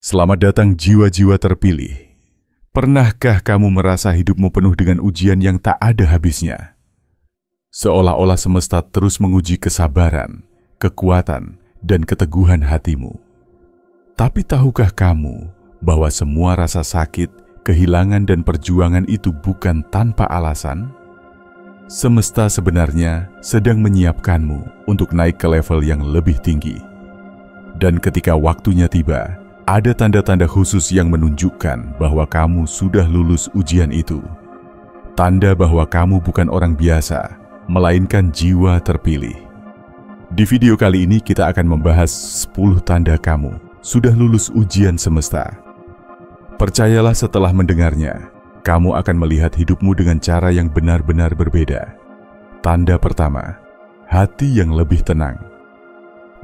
Selamat datang jiwa-jiwa terpilih. Pernahkah kamu merasa hidupmu penuh dengan ujian yang tak ada habisnya? Seolah-olah semesta terus menguji kesabaran, kekuatan, dan keteguhan hatimu. Tapi tahukah kamu bahwa semua rasa sakit, kehilangan, dan perjuangan itu bukan tanpa alasan? Semesta sebenarnya sedang menyiapkanmu untuk naik ke level yang lebih tinggi. Dan ketika waktunya tiba, ada tanda-tanda khusus yang menunjukkan bahwa kamu sudah lulus ujian itu. Tanda bahwa kamu bukan orang biasa, melainkan jiwa terpilih. Di video kali ini kita akan membahas 10 tanda kamu sudah lulus ujian semesta. Percayalah, setelah mendengarnya, kamu akan melihat hidupmu dengan cara yang benar-benar berbeda. Tanda pertama, hati yang lebih tenang.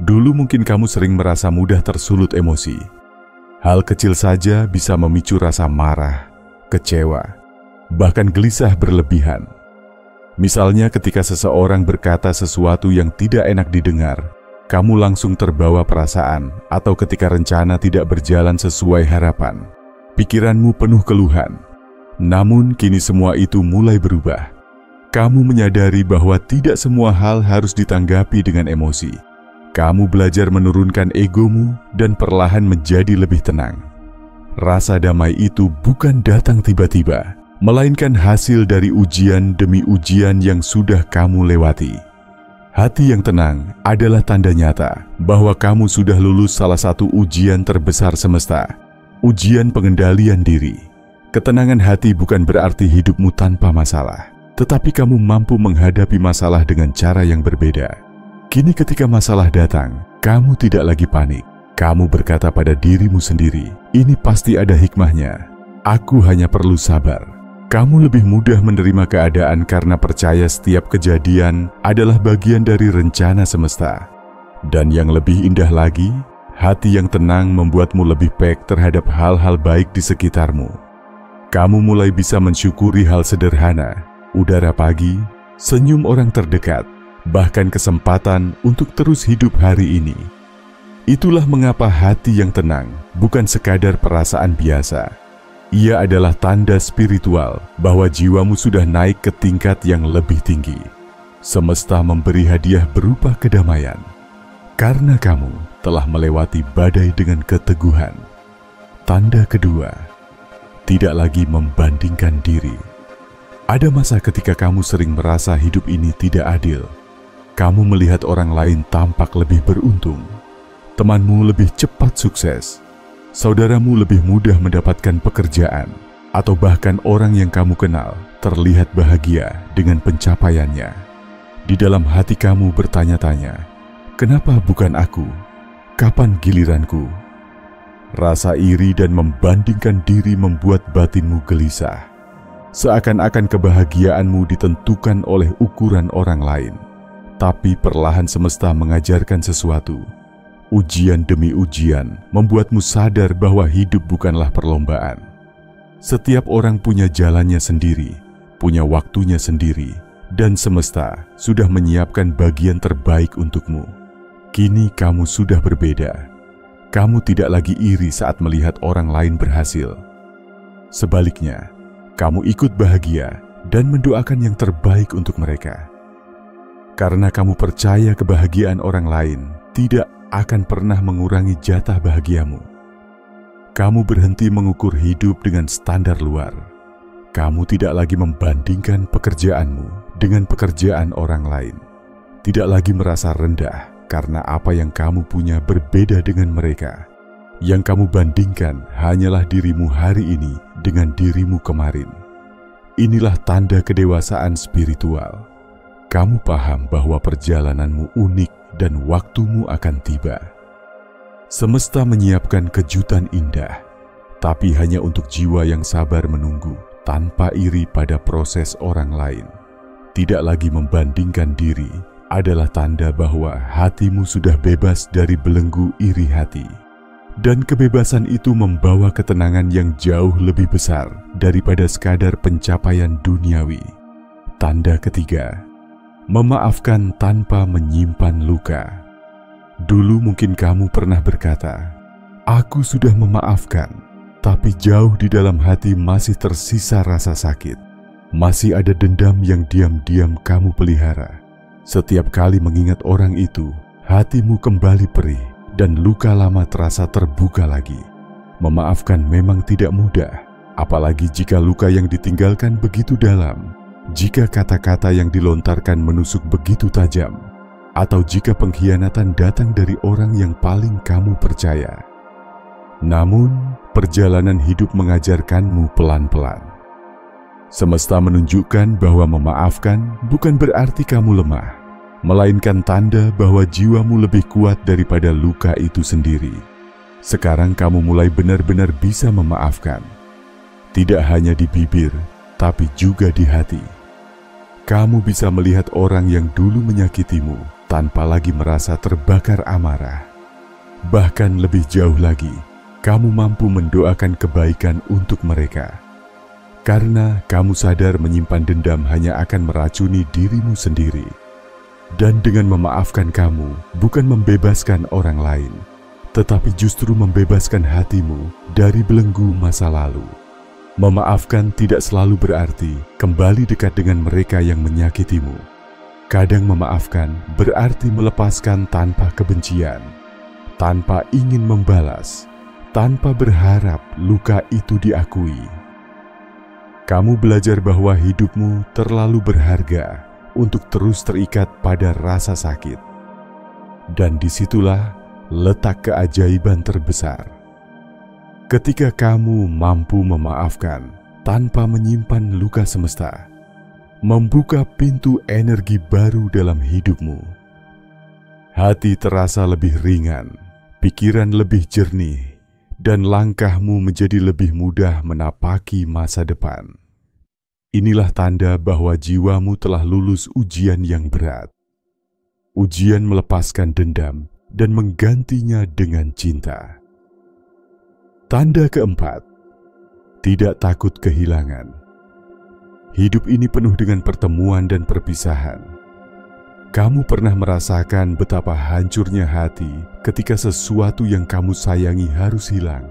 Dulu mungkin kamu sering merasa mudah tersulut emosi. Hal kecil saja bisa memicu rasa marah, kecewa, bahkan gelisah berlebihan. Misalnya ketika seseorang berkata sesuatu yang tidak enak didengar, kamu langsung terbawa perasaan, atau ketika rencana tidak berjalan sesuai harapan, pikiranmu penuh keluhan. Namun kini semua itu mulai berubah. Kamu menyadari bahwa tidak semua hal harus ditanggapi dengan emosi. Kamu belajar menurunkan egomu dan perlahan menjadi lebih tenang. Rasa damai itu bukan datang tiba-tiba, melainkan hasil dari ujian demi ujian yang sudah kamu lewati. Hati yang tenang adalah tanda nyata bahwa kamu sudah lulus salah satu ujian terbesar semesta, ujian pengendalian diri. Ketenangan hati bukan berarti hidupmu tanpa masalah, tetapi kamu mampu menghadapi masalah dengan cara yang berbeda. Kini ketika masalah datang, kamu tidak lagi panik. Kamu berkata pada dirimu sendiri, ini pasti ada hikmahnya. Aku hanya perlu sabar. Kamu lebih mudah menerima keadaan karena percaya setiap kejadian adalah bagian dari rencana semesta. Dan yang lebih indah lagi, hati yang tenang membuatmu lebih peka terhadap hal-hal baik di sekitarmu. Kamu mulai bisa mensyukuri hal sederhana, udara pagi, senyum orang terdekat, bahkan kesempatan untuk terus hidup hari ini. Itulah mengapa hati yang tenang bukan sekadar perasaan biasa. Ia adalah tanda spiritual bahwa jiwamu sudah naik ke tingkat yang lebih tinggi. Semesta memberi hadiah berupa kedamaian, karena kamu telah melewati badai dengan keteguhan. Tanda kedua, tidak lagi membandingkan diri. Ada masa ketika kamu sering merasa hidup ini tidak adil. Kamu melihat orang lain tampak lebih beruntung, temanmu lebih cepat sukses, saudaramu lebih mudah mendapatkan pekerjaan, atau bahkan orang yang kamu kenal terlihat bahagia dengan pencapaiannya. Di dalam hati kamu bertanya-tanya, kenapa bukan aku? Kapan giliranku? Rasa iri dan membandingkan diri membuat batinmu gelisah. Seakan-akan kebahagiaanmu ditentukan oleh ukuran orang lain. Tapi perlahan semesta mengajarkan sesuatu. Ujian demi ujian membuatmu sadar bahwa hidup bukanlah perlombaan. Setiap orang punya jalannya sendiri, punya waktunya sendiri, dan semesta sudah menyiapkan bagian terbaik untukmu. Kini kamu sudah berbeda. Kamu tidak lagi iri saat melihat orang lain berhasil. Sebaliknya, kamu ikut bahagia dan mendoakan yang terbaik untuk mereka. Karena kamu percaya kebahagiaan orang lain tidak akan pernah mengurangi jatah bahagiamu. Kamu berhenti mengukur hidup dengan standar luar. Kamu tidak lagi membandingkan pekerjaanmu dengan pekerjaan orang lain. Tidak lagi merasa rendah karena apa yang kamu punya berbeda dengan mereka. Yang kamu bandingkan hanyalah dirimu hari ini dengan dirimu kemarin. Inilah tanda kedewasaan spiritual. Kamu paham bahwa perjalananmu unik dan waktumu akan tiba. Semesta menyiapkan kejutan indah, tapi hanya untuk jiwa yang sabar menunggu tanpa iri pada proses orang lain. Tidak lagi membandingkan diri adalah tanda bahwa hatimu sudah bebas dari belenggu iri hati. Dan kebebasan itu membawa ketenangan yang jauh lebih besar daripada sekadar pencapaian duniawi. Tanda ketiga, memaafkan tanpa menyimpan luka. Dulu mungkin kamu pernah berkata, Aku sudah memaafkan, tapi jauh di dalam hati masih tersisa rasa sakit. Masih ada dendam yang diam-diam kamu pelihara. Setiap kali mengingat orang itu, hatimu kembali perih dan luka lama terasa terbuka lagi. Memaafkan memang tidak mudah, apalagi jika luka yang ditinggalkan begitu dalam, jika kata-kata yang dilontarkan menusuk begitu tajam, atau jika pengkhianatan datang dari orang yang paling kamu percaya. Namun, perjalanan hidup mengajarkanmu pelan-pelan. Semesta menunjukkan bahwa memaafkan bukan berarti kamu lemah, melainkan tanda bahwa jiwamu lebih kuat daripada luka itu sendiri. Sekarang kamu mulai benar-benar bisa memaafkan. Tidak hanya di bibir, tapi juga di hati. Kamu bisa melihat orang yang dulu menyakitimu tanpa lagi merasa terbakar amarah. Bahkan lebih jauh lagi, kamu mampu mendoakan kebaikan untuk mereka. Karena kamu sadar menyimpan dendam hanya akan meracuni dirimu sendiri. Dan dengan memaafkan kamu bukan membebaskan orang lain, tetapi justru membebaskan hatimu dari belenggu masa lalu. Memaafkan tidak selalu berarti kembali dekat dengan mereka yang menyakitimu. Kadang memaafkan berarti melepaskan tanpa kebencian, tanpa ingin membalas, tanpa berharap luka itu diakui. Kamu belajar bahwa hidupmu terlalu berharga untuk terus terikat pada rasa sakit. Dan disitulah letak keajaiban terbesar. Ketika kamu mampu memaafkan tanpa menyimpan luka semesta, membuka pintu energi baru dalam hidupmu. Hati terasa lebih ringan, pikiran lebih jernih, dan langkahmu menjadi lebih mudah menapaki masa depan. Inilah tanda bahwa jiwamu telah lulus ujian yang berat. Ujian melepaskan dendam dan menggantinya dengan cinta. Tanda keempat, tidak takut kehilangan. Hidup ini penuh dengan pertemuan dan perpisahan. Kamu pernah merasakan betapa hancurnya hati ketika sesuatu yang kamu sayangi harus hilang.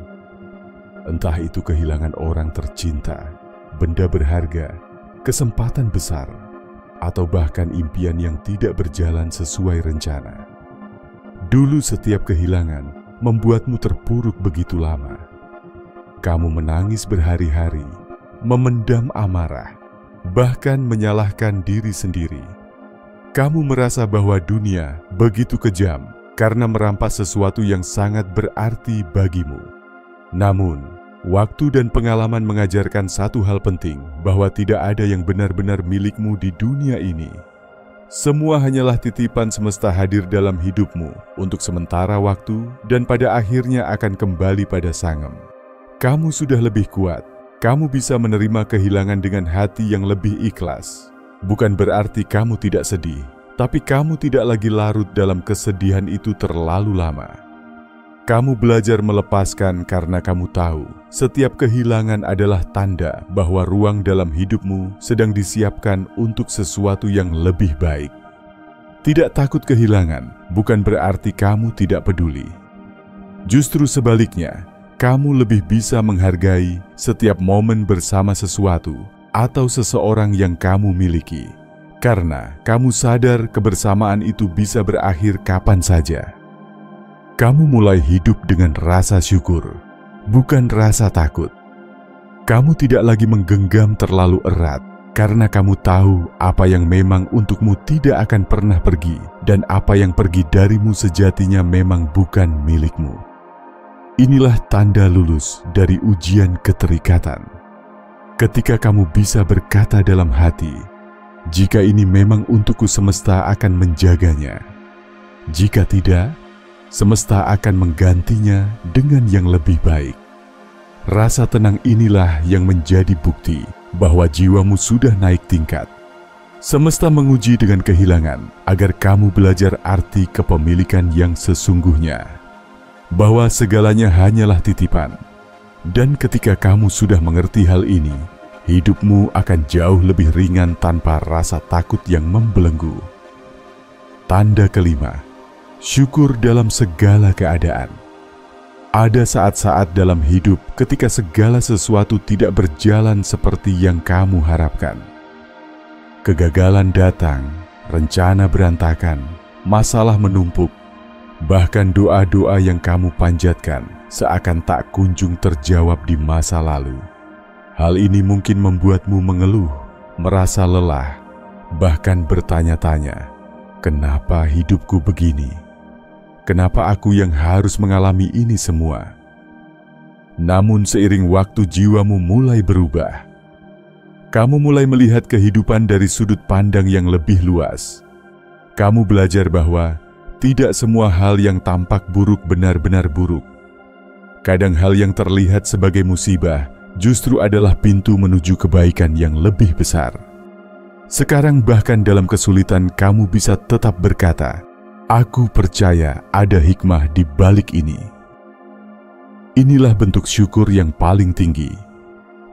Entah itu kehilangan orang tercinta, benda berharga, kesempatan besar, atau bahkan impian yang tidak berjalan sesuai rencana. Dulu setiap kehilangan membuatmu terpuruk begitu lama. Kamu menangis berhari-hari, memendam amarah, bahkan menyalahkan diri sendiri. Kamu merasa bahwa dunia begitu kejam karena merampas sesuatu yang sangat berarti bagimu. Namun, waktu dan pengalaman mengajarkan satu hal penting, bahwa tidak ada yang benar-benar milikmu di dunia ini. Semua hanyalah titipan semesta hadir dalam hidupmu untuk sementara waktu dan pada akhirnya akan kembali pada sangem. Kamu sudah lebih kuat, kamu bisa menerima kehilangan dengan hati yang lebih ikhlas. Bukan berarti kamu tidak sedih, tapi kamu tidak lagi larut dalam kesedihan itu terlalu lama. Kamu belajar melepaskan karena kamu tahu setiap kehilangan adalah tanda bahwa ruang dalam hidupmu sedang disiapkan untuk sesuatu yang lebih baik. Tidak takut kehilangan bukan berarti kamu tidak peduli. Justru sebaliknya, kamu lebih bisa menghargai setiap momen bersama sesuatu atau seseorang yang kamu miliki, karena kamu sadar kebersamaan itu bisa berakhir kapan saja. Kamu mulai hidup dengan rasa syukur, bukan rasa takut. Kamu tidak lagi menggenggam terlalu erat, karena kamu tahu apa yang memang untukmu tidak akan pernah pergi, dan apa yang pergi darimu sejatinya memang bukan milikmu. Inilah tanda lulus dari ujian keterikatan. Ketika kamu bisa berkata dalam hati, jika ini memang untukku, semesta akan menjaganya. Jika tidak, semesta akan menggantinya dengan yang lebih baik. Rasa tenang inilah yang menjadi bukti bahwa jiwamu sudah naik tingkat. Semesta menguji dengan kehilangan agar kamu belajar arti kepemilikan yang sesungguhnya, bahwa segalanya hanyalah titipan. Dan ketika kamu sudah mengerti hal ini, hidupmu akan jauh lebih ringan tanpa rasa takut yang membelenggu. Tanda kelima, syukur dalam segala keadaan. Ada saat-saat dalam hidup ketika segala sesuatu tidak berjalan seperti yang kamu harapkan. Kegagalan datang, rencana berantakan, masalah menumpuk, bahkan doa-doa yang kamu panjatkan seakan tak kunjung terjawab di masa lalu. Hal ini mungkin membuatmu mengeluh, merasa lelah, bahkan bertanya-tanya, kenapa hidupku begini? Kenapa aku yang harus mengalami ini semua? Namun seiring waktu jiwamu mulai berubah. Kamu mulai melihat kehidupan dari sudut pandang yang lebih luas. Kamu belajar bahwa tidak semua hal yang tampak buruk benar-benar buruk. Kadang hal yang terlihat sebagai musibah justru adalah pintu menuju kebaikan yang lebih besar. Sekarang bahkan dalam kesulitan kamu bisa tetap berkata, aku percaya ada hikmah di balik ini. Inilah bentuk syukur yang paling tinggi.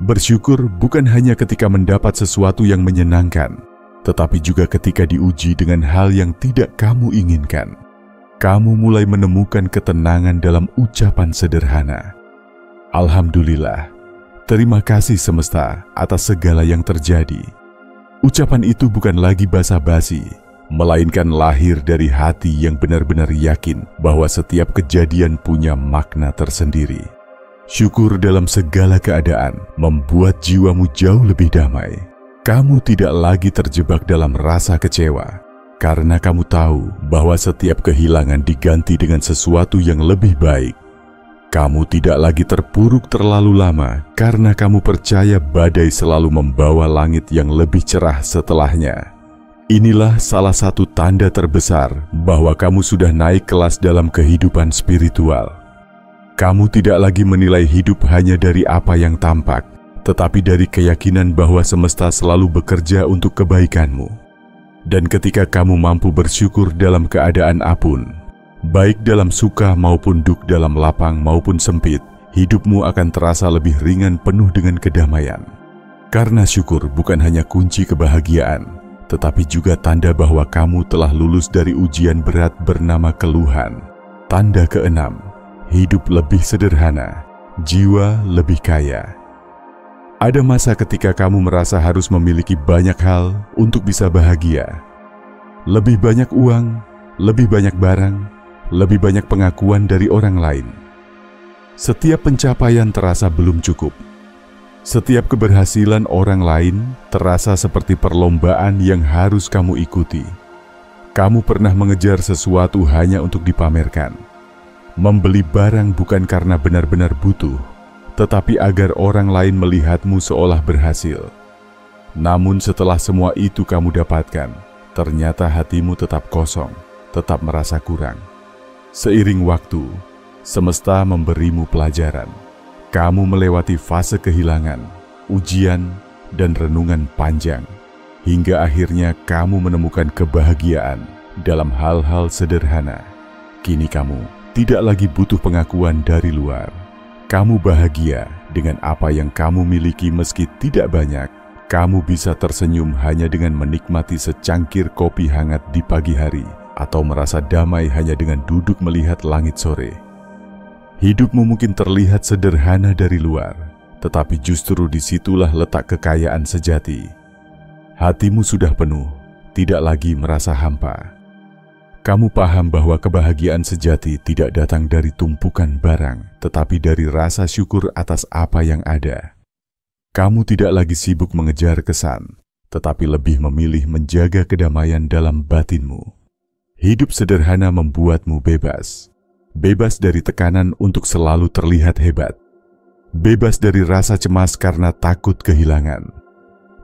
Bersyukur bukan hanya ketika mendapat sesuatu yang menyenangkan, tetapi juga ketika diuji dengan hal yang tidak kamu inginkan. Kamu mulai menemukan ketenangan dalam ucapan sederhana. Alhamdulillah, terima kasih semesta atas segala yang terjadi. Ucapan itu bukan lagi basa-basi, melainkan lahir dari hati yang benar-benar yakin bahwa setiap kejadian punya makna tersendiri. Syukur dalam segala keadaan membuat jiwamu jauh lebih damai. Kamu tidak lagi terjebak dalam rasa kecewa, karena kamu tahu bahwa setiap kehilangan diganti dengan sesuatu yang lebih baik. Kamu tidak lagi terpuruk terlalu lama, karena kamu percaya badai selalu membawa langit yang lebih cerah setelahnya. Inilah salah satu tanda terbesar bahwa kamu sudah naik kelas dalam kehidupan spiritual. Kamu tidak lagi menilai hidup hanya dari apa yang tampak, tetapi dari keyakinan bahwa semesta selalu bekerja untuk kebaikanmu. Dan ketika kamu mampu bersyukur dalam keadaan apapun, baik dalam suka maupun duk, dalam lapang maupun sempit, hidupmu akan terasa lebih ringan, penuh dengan kedamaian. Karena syukur bukan hanya kunci kebahagiaan, tetapi juga tanda bahwa kamu telah lulus dari ujian berat bernama keluhan. Tanda keenam, hidup lebih sederhana, jiwa lebih kaya. Ada masa ketika kamu merasa harus memiliki banyak hal untuk bisa bahagia. Lebih banyak uang, lebih banyak barang, lebih banyak pengakuan dari orang lain. Setiap pencapaian terasa belum cukup. Setiap keberhasilan orang lain terasa seperti perlombaan yang harus kamu ikuti. Kamu pernah mengejar sesuatu hanya untuk dipamerkan. Membeli barang bukan karena benar-benar butuh, tetapi agar orang lain melihatmu seolah berhasil. Namun setelah semua itu kamu dapatkan, ternyata hatimu tetap kosong, tetap merasa kurang. Seiring waktu, semesta memberimu pelajaran. Kamu melewati fase kehilangan, ujian, dan renungan panjang, hingga akhirnya kamu menemukan kebahagiaan dalam hal-hal sederhana. Kini kamu tidak lagi butuh pengakuan dari luar. Kamu bahagia dengan apa yang kamu miliki meski tidak banyak. Kamu bisa tersenyum hanya dengan menikmati secangkir kopi hangat di pagi hari, atau merasa damai hanya dengan duduk melihat langit sore. Hidupmu mungkin terlihat sederhana dari luar, tetapi justru disitulah letak kekayaan sejati. Hatimu sudah penuh, tidak lagi merasa hampa. Kamu paham bahwa kebahagiaan sejati tidak datang dari tumpukan barang, tetapi dari rasa syukur atas apa yang ada. Kamu tidak lagi sibuk mengejar kesan, tetapi lebih memilih menjaga kedamaian dalam batinmu. Hidup sederhana membuatmu bebas. Bebas dari tekanan untuk selalu terlihat hebat. Bebas dari rasa cemas karena takut kehilangan.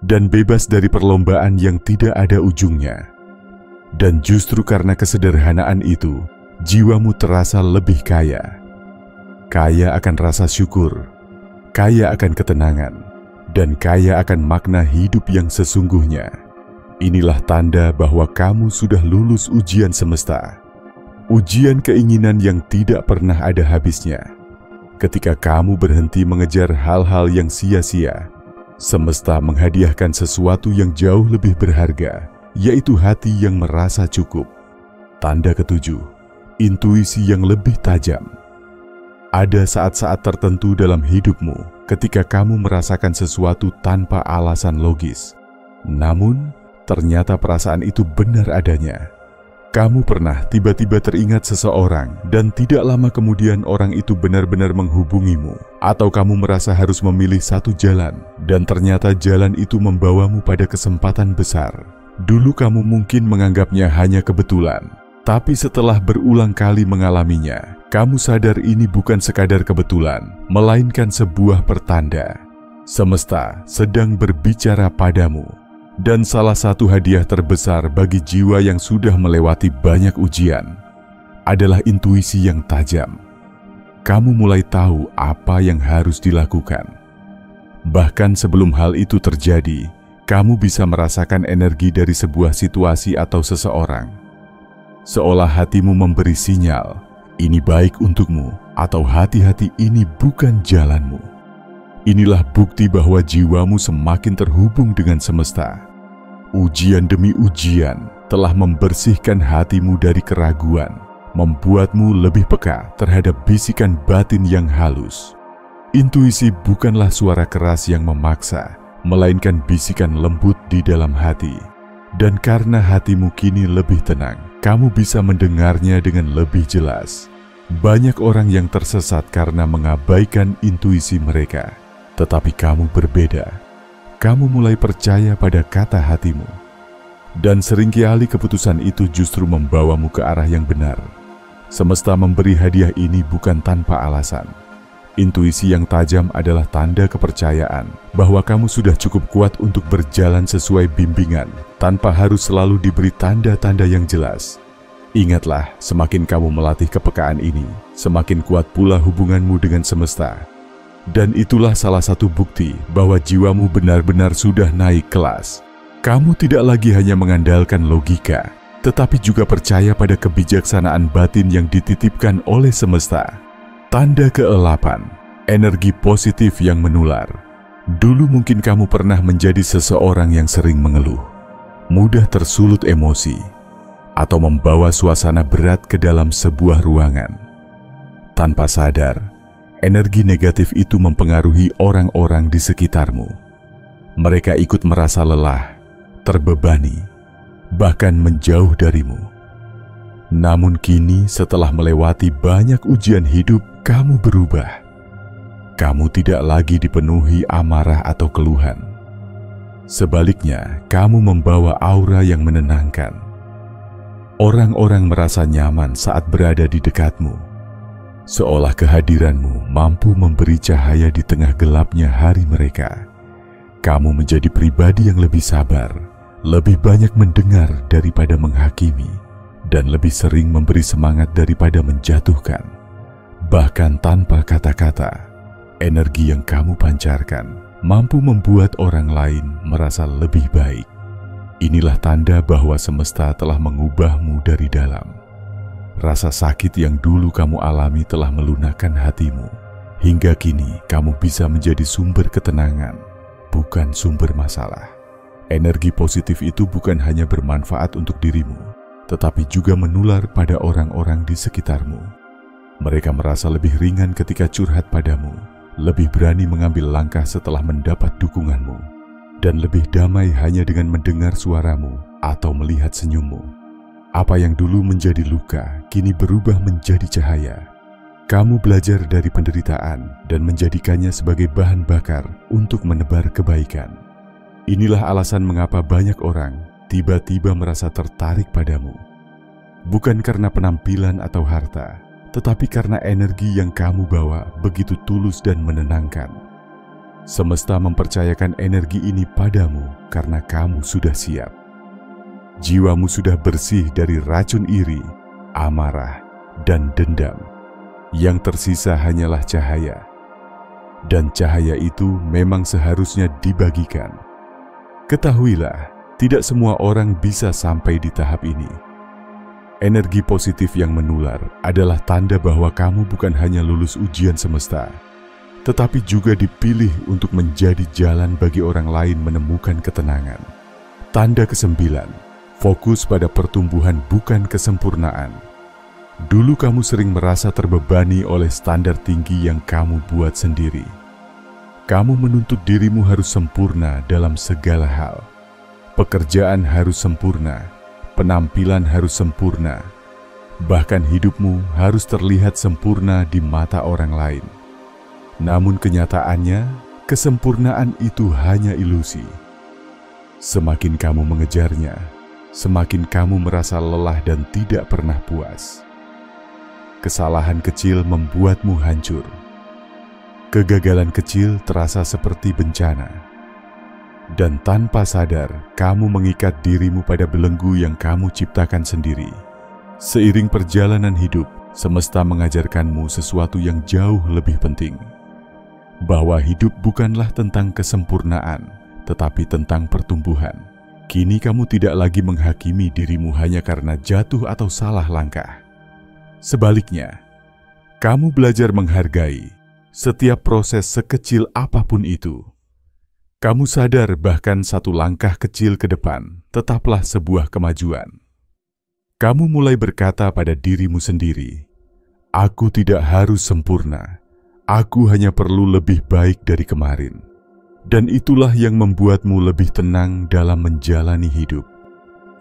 Dan bebas dari perlombaan yang tidak ada ujungnya. Dan justru karena kesederhanaan itu, jiwamu terasa lebih kaya. Kaya akan rasa syukur, kaya akan ketenangan, dan kaya akan makna hidup yang sesungguhnya. Inilah tanda bahwa kamu sudah lulus ujian semesta. Ujian keinginan yang tidak pernah ada habisnya. Ketika kamu berhenti mengejar hal-hal yang sia-sia, semesta menghadiahkan sesuatu yang jauh lebih berharga, yaitu hati yang merasa cukup. Tanda ketujuh, intuisi yang lebih tajam. Ada saat-saat tertentu dalam hidupmu ketika kamu merasakan sesuatu tanpa alasan logis. Namun, ternyata perasaan itu benar adanya. Kamu pernah tiba-tiba teringat seseorang dan tidak lama kemudian orang itu benar-benar menghubungimu. Atau kamu merasa harus memilih satu jalan dan ternyata jalan itu membawamu pada kesempatan besar. Dulu kamu mungkin menganggapnya hanya kebetulan. Tapi setelah berulang kali mengalaminya, kamu sadar ini bukan sekadar kebetulan, melainkan sebuah pertanda. Semesta sedang berbicara padamu. Dan salah satu hadiah terbesar bagi jiwa yang sudah melewati banyak ujian adalah intuisi yang tajam. Kamu mulai tahu apa yang harus dilakukan. Bahkan sebelum hal itu terjadi, kamu bisa merasakan energi dari sebuah situasi atau seseorang. Seolah hatimu memberi sinyal, ini baik untukmu, atau hati-hati ini bukan jalanmu. Inilah bukti bahwa jiwamu semakin terhubung dengan semesta. Ujian demi ujian telah membersihkan hatimu dari keraguan, membuatmu lebih peka terhadap bisikan batin yang halus. Intuisi bukanlah suara keras yang memaksa, melainkan bisikan lembut di dalam hati. Dan karena hatimu kini lebih tenang, kamu bisa mendengarnya dengan lebih jelas. Banyak orang yang tersesat karena mengabaikan intuisi mereka. Tetapi kamu berbeda. Kamu mulai percaya pada kata hatimu. Dan seringkali keputusan itu justru membawamu ke arah yang benar. Semesta memberi hadiah ini bukan tanpa alasan. Intuisi yang tajam adalah tanda kepercayaan bahwa kamu sudah cukup kuat untuk berjalan sesuai bimbingan tanpa harus selalu diberi tanda-tanda yang jelas. Ingatlah, semakin kamu melatih kepekaan ini, semakin kuat pula hubunganmu dengan semesta. Dan itulah salah satu bukti bahwa jiwamu benar-benar sudah naik kelas. Kamu tidak lagi hanya mengandalkan logika, tetapi juga percaya pada kebijaksanaan batin yang dititipkan oleh semesta. Tanda ke-8, energi positif yang menular. Dulu mungkin kamu pernah menjadi seseorang yang sering mengeluh, mudah tersulut emosi, atau membawa suasana berat ke dalam sebuah ruangan. Tanpa sadar, energi negatif itu mempengaruhi orang-orang di sekitarmu. Mereka ikut merasa lelah, terbebani, bahkan menjauh darimu. Namun kini setelah melewati banyak ujian hidup, kamu berubah. Kamu tidak lagi dipenuhi amarah atau keluhan. Sebaliknya, kamu membawa aura yang menenangkan. Orang-orang merasa nyaman saat berada di dekatmu. Seolah kehadiranmu mampu memberi cahaya di tengah gelapnya hari mereka. Kamu menjadi pribadi yang lebih sabar, lebih banyak mendengar daripada menghakimi, dan lebih sering memberi semangat daripada menjatuhkan. Bahkan tanpa kata-kata, energi yang kamu pancarkan mampu membuat orang lain merasa lebih baik. Inilah tanda bahwa semesta telah mengubahmu dari dalam. Rasa sakit yang dulu kamu alami telah melunakkan hatimu. Hingga kini kamu bisa menjadi sumber ketenangan, bukan sumber masalah. Energi positif itu bukan hanya bermanfaat untuk dirimu, tetapi juga menular pada orang-orang di sekitarmu. Mereka merasa lebih ringan ketika curhat padamu, lebih berani mengambil langkah setelah mendapat dukunganmu, dan lebih damai hanya dengan mendengar suaramu atau melihat senyummu. Apa yang dulu menjadi luka, kini berubah menjadi cahaya. Kamu belajar dari penderitaan dan menjadikannya sebagai bahan bakar untuk menebar kebaikan. Inilah alasan mengapa banyak orang tiba-tiba merasa tertarik padamu. Bukan karena penampilan atau harta, tetapi karena energi yang kamu bawa begitu tulus dan menenangkan. Semesta mempercayakan energi ini padamu karena kamu sudah siap. Jiwamu sudah bersih dari racun iri, amarah, dan dendam. Yang tersisa hanyalah cahaya. Dan cahaya itu memang seharusnya dibagikan. Ketahuilah, tidak semua orang bisa sampai di tahap ini. Energi positif yang menular adalah tanda bahwa kamu bukan hanya lulus ujian semesta, tetapi juga dipilih untuk menjadi jalan bagi orang lain menemukan ketenangan. Tanda ke-9, fokus pada pertumbuhan bukan kesempurnaan. Dulu kamu sering merasa terbebani oleh standar tinggi yang kamu buat sendiri. Kamu menuntut dirimu harus sempurna dalam segala hal. Pekerjaan harus sempurna, penampilan harus sempurna, bahkan hidupmu harus terlihat sempurna di mata orang lain. Namun kenyataannya, kesempurnaan itu hanya ilusi. Semakin kamu mengejarnya, semakin kamu merasa lelah dan tidak pernah puas. Kesalahan kecil membuatmu hancur. Kegagalan kecil terasa seperti bencana. Dan tanpa sadar, kamu mengikat dirimu pada belenggu yang kamu ciptakan sendiri. Seiring perjalanan hidup, semesta mengajarkanmu sesuatu yang jauh lebih penting. Bahwa hidup bukanlah tentang kesempurnaan, tetapi tentang pertumbuhan. Kini kamu tidak lagi menghakimi dirimu hanya karena jatuh atau salah langkah. Sebaliknya, kamu belajar menghargai setiap proses sekecil apapun itu. Kamu sadar bahkan satu langkah kecil ke depan tetaplah sebuah kemajuan. Kamu mulai berkata pada dirimu sendiri, "Aku tidak harus sempurna. Aku hanya perlu lebih baik dari kemarin." Dan itulah yang membuatmu lebih tenang dalam menjalani hidup.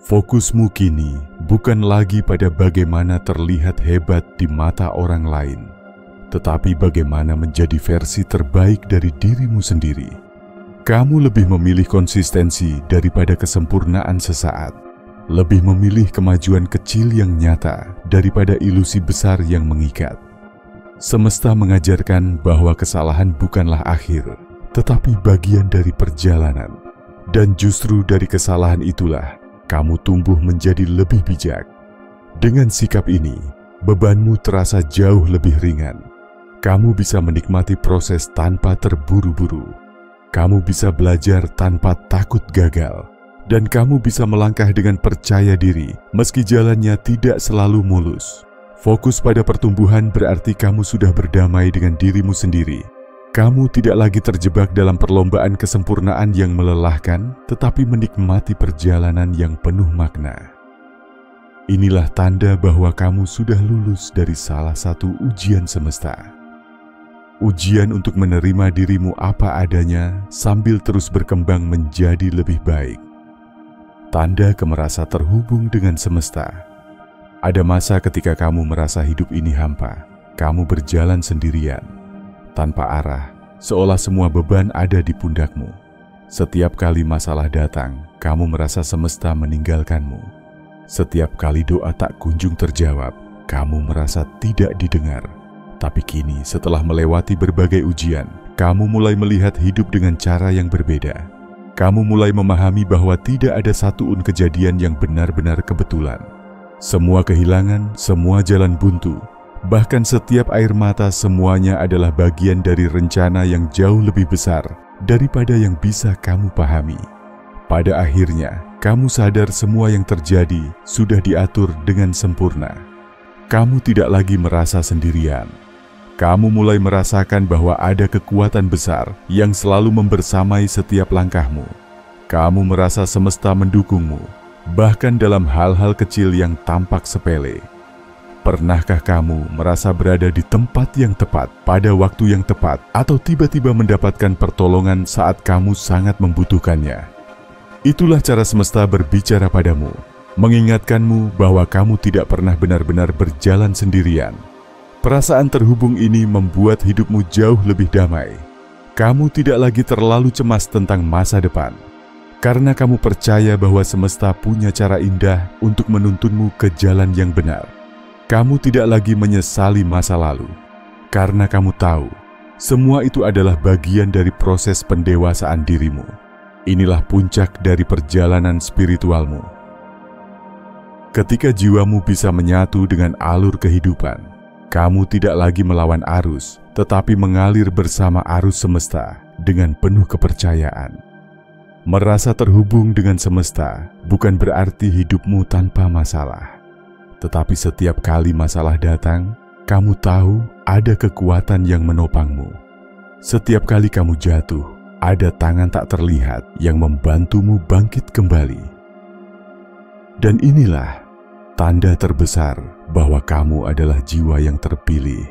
Fokusmu kini bukan lagi pada bagaimana terlihat hebat di mata orang lain, tetapi bagaimana menjadi versi terbaik dari dirimu sendiri. Kamu lebih memilih konsistensi daripada kesempurnaan sesaat, lebih memilih kemajuan kecil yang nyata daripada ilusi besar yang mengikat. Semesta mengajarkan bahwa kesalahan bukanlah akhir, tetapi bagian dari perjalanan. Dan justru dari kesalahan itulah kamu tumbuh menjadi lebih bijak. Dengan sikap ini, bebanmu terasa jauh lebih ringan. Kamu bisa menikmati proses tanpa terburu-buru. Kamu bisa belajar tanpa takut gagal. Dan kamu bisa melangkah dengan percaya diri meski jalannya tidak selalu mulus. Fokus pada pertumbuhan berarti kamu sudah berdamai dengan dirimu sendiri. Kamu tidak lagi terjebak dalam perlombaan kesempurnaan yang melelahkan, tetapi menikmati perjalanan yang penuh makna. Inilah tanda bahwa kamu sudah lulus dari salah satu ujian semesta. Ujian untuk menerima dirimu apa adanya sambil terus berkembang menjadi lebih baik. Tanda kemerasa terhubung dengan semesta. Ada masa ketika kamu merasa hidup ini hampa. Kamu berjalan sendirian, tanpa arah, seolah semua beban ada di pundakmu. Setiap kali masalah datang, kamu merasa semesta meninggalkanmu. Setiap kali doa tak kunjung terjawab, kamu merasa tidak didengar. Tapi kini, setelah melewati berbagai ujian, kamu mulai melihat hidup dengan cara yang berbeda. Kamu mulai memahami bahwa tidak ada satu kejadian yang benar-benar kebetulan. Semua kehilangan, semua jalan buntu, bahkan setiap air mata semuanya adalah bagian dari rencana yang jauh lebih besar daripada yang bisa kamu pahami. Pada akhirnya, kamu sadar semua yang terjadi sudah diatur dengan sempurna. Kamu tidak lagi merasa sendirian. Kamu mulai merasakan bahwa ada kekuatan besar yang selalu membersamai setiap langkahmu. Kamu merasa semesta mendukungmu, bahkan dalam hal-hal kecil yang tampak sepele. Pernahkah kamu merasa berada di tempat yang tepat, pada waktu yang tepat, atau tiba-tiba mendapatkan pertolongan saat kamu sangat membutuhkannya? Itulah cara semesta berbicara padamu, mengingatkanmu bahwa kamu tidak pernah benar-benar berjalan sendirian. Perasaan terhubung ini membuat hidupmu jauh lebih damai. Kamu tidak lagi terlalu cemas tentang masa depan, karena kamu percaya bahwa semesta punya cara indah untuk menuntunmu ke jalan yang benar. Kamu tidak lagi menyesali masa lalu, karena kamu tahu semua itu adalah bagian dari proses pendewasaan dirimu. Inilah puncak dari perjalanan spiritualmu. Ketika jiwamu bisa menyatu dengan alur kehidupan, kamu tidak lagi melawan arus, tetapi mengalir bersama arus semesta dengan penuh kepercayaan. Merasa terhubung dengan semesta bukan berarti hidupmu tanpa masalah. Tetapi setiap kali masalah datang, kamu tahu ada kekuatan yang menopangmu. Setiap kali kamu jatuh, ada tangan tak terlihat yang membantumu bangkit kembali. Dan inilah tanda terbesar bahwa kamu adalah jiwa yang terpilih.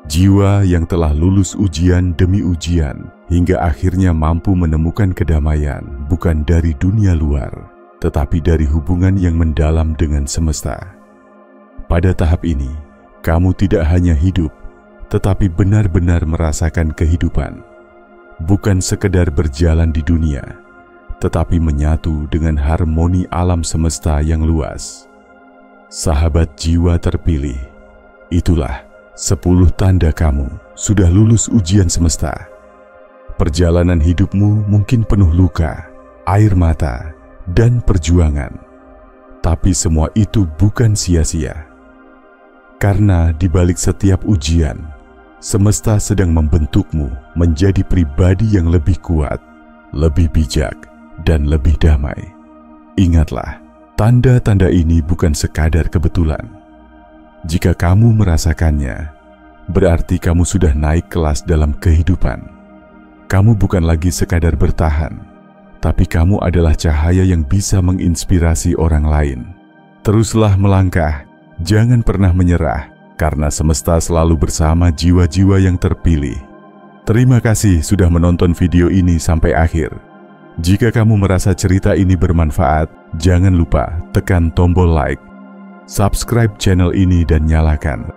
Jiwa yang telah lulus ujian demi ujian hingga akhirnya mampu menemukan kedamaian bukan dari dunia luar, tetapi dari hubungan yang mendalam dengan semesta. Pada tahap ini, kamu tidak hanya hidup, tetapi benar-benar merasakan kehidupan. Bukan sekedar berjalan di dunia, tetapi menyatu dengan harmoni alam semesta yang luas. Sahabat jiwa terpilih, itulah 10 tanda kamu sudah lulus ujian semesta. Perjalanan hidupmu mungkin penuh luka, air mata, dan perjuangan. Tapi semua itu bukan sia-sia. Karena di balik setiap ujian, semesta sedang membentukmu menjadi pribadi yang lebih kuat, lebih bijak, dan lebih damai. Ingatlah, tanda-tanda ini bukan sekadar kebetulan. Jika kamu merasakannya, berarti kamu sudah naik kelas dalam kehidupan. Kamu bukan lagi sekadar bertahan, tapi kamu adalah cahaya yang bisa menginspirasi orang lain. Teruslah melangkah, jangan pernah menyerah, karena semesta selalu bersama jiwa-jiwa yang terpilih. Terima kasih sudah menonton video ini sampai akhir. Jika kamu merasa cerita ini bermanfaat, jangan lupa tekan tombol like, subscribe channel ini dan nyalakan